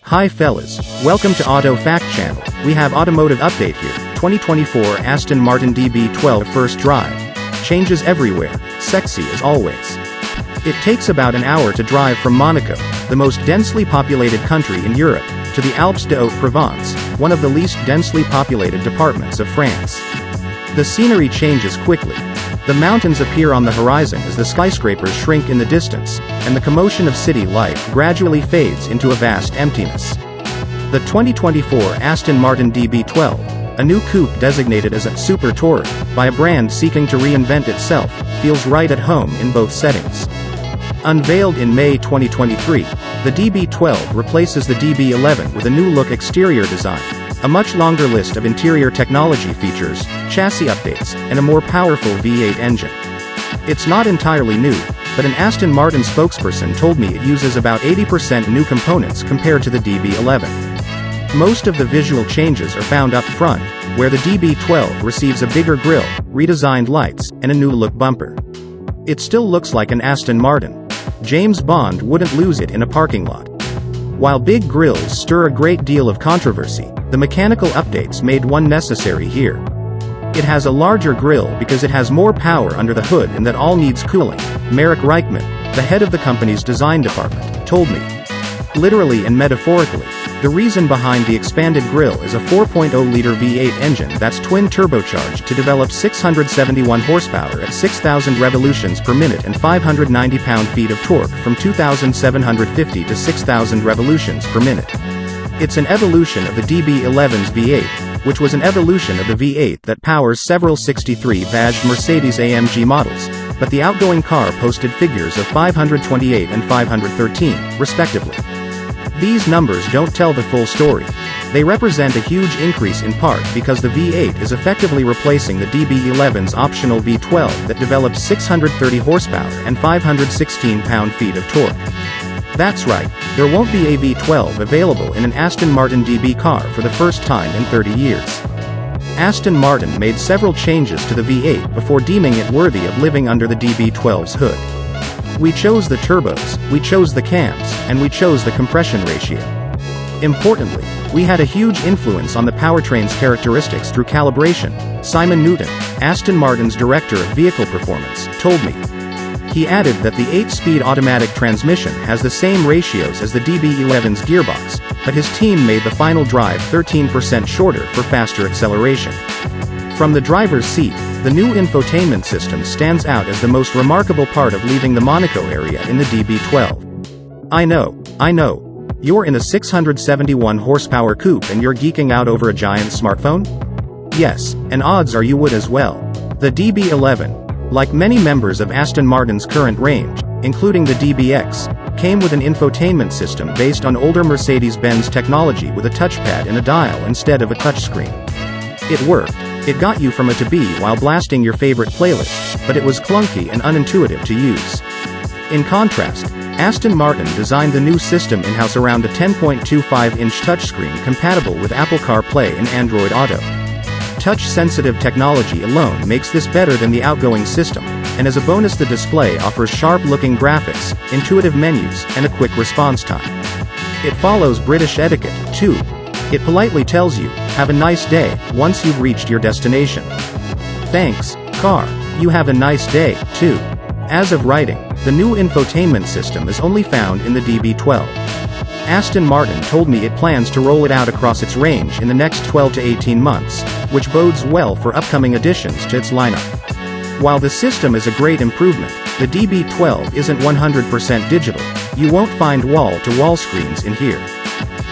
Hi fellas, welcome to Auto Fact Channel. We have automotive update here. 2024 Aston Martin DB12 first drive. Changes everywhere, sexy as always. It takes about an hour to drive from Monaco, the most densely populated country in Europe, to the Alpes-de-Haute-Provence, one of the least densely populated departments of France. The scenery changes quickly. The mountains appear on the horizon as the skyscrapers shrink in the distance, and the commotion of city life gradually fades into a vast emptiness. The 2024 Aston Martin DB12, a new coupe designated as a super tourer by a brand seeking to reinvent itself, feels right at home in both settings. Unveiled in May 2023, the DB12 replaces the DB11 with a new look exterior design, a much longer list of interior technology features, chassis updates, and a more powerful V8 engine. It's not entirely new, but an Aston Martin spokesperson told me it uses about 80% new components compared to the DB11. Most of the visual changes are found up front, where the DB12 receives a bigger grille, redesigned lights, and a new look bumper. It still looks like an Aston Martin. James Bond wouldn't lose it in a parking lot. While big grilles stir a great deal of controversy, the mechanical updates made one necessary here. It has a larger grille because it has more power under the hood and that all needs cooling, Marek Reichman, the head of the company's design department, told me. Literally and metaphorically, the reason behind the expanded grille is a 4.0-liter V8 engine that's twin turbocharged to develop 671 horsepower at 6,000 revolutions per minute and 590 pound-feet of torque from 2,750 to 6,000 revolutions per minute. It's an evolution of the DB11's V8, which was an evolution of the V8 that powers several 63-badged Mercedes-AMG models, but the outgoing car posted figures of 528 and 513, respectively. These numbers don't tell the full story. They represent a huge increase in part because the V8 is effectively replacing the DB11's optional V12 that develops 630 horsepower and 516 pound-feet of torque. That's right, there won't be a V12 available in an Aston Martin DB car for the first time in 30 years. Aston Martin made several changes to the V8 before deeming it worthy of living under the DB12's hood. We chose the turbos, we chose the cams, and we chose the compression ratio. Importantly, we had a huge influence on the powertrain's characteristics through calibration, Simon Newton, Aston Martin's director of vehicle performance, told me. He added that the 8-speed automatic transmission has the same ratios as the DB11's gearbox, but his team made the final drive 13% shorter for faster acceleration. From the driver's seat, the new infotainment system stands out as the most remarkable part of leaving the Monaco area in the DB12. I know. You're in a 671 horsepower coupe and you're geeking out over a giant smartphone? Yes, and odds are you would as well. The DB11, like many members of Aston Martin's current range, including the DBX, came with an infotainment system based on older Mercedes-Benz technology with a touchpad and a dial instead of a touchscreen. It worked. It got you from A to B while blasting your favorite playlist, but it was clunky and unintuitive to use. In contrast, Aston Martin designed the new system in-house around a 10.25-inch touchscreen compatible with Apple CarPlay and Android Auto. Touch-sensitive technology alone makes this better than the outgoing system, and as a bonus the display offers sharp-looking graphics, intuitive menus, and a quick response time. It follows British etiquette, too. It politely tells you, "Have a nice day," once you've reached your destination. Thanks, car. You have a nice day, too. As of writing, the new infotainment system is only found in the DB12. Aston Martin told me it plans to roll it out across its range in the next 12 to 18 months, which bodes well for upcoming additions to its lineup. While the system is a great improvement, the DB12 isn't 100% digital. You won't find wall-to-wall screens in here.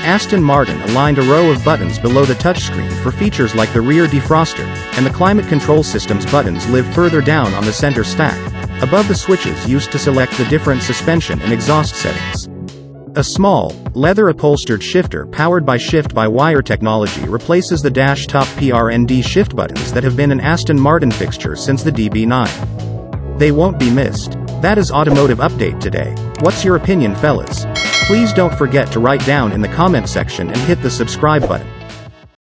Aston Martin aligned a row of buttons below the touchscreen for features like the rear defroster, and the climate control system's buttons live further down on the center stack, above the switches used to select the different suspension and exhaust settings. A small, leather-upholstered shifter powered by shift-by-wire technology replaces the dash-top PRND shift buttons that have been an Aston Martin fixture since the DB9. They won't be missed. That is Automotive Update today. What's your opinion, fellas? Please don't forget to write down in the comment section and hit the subscribe button.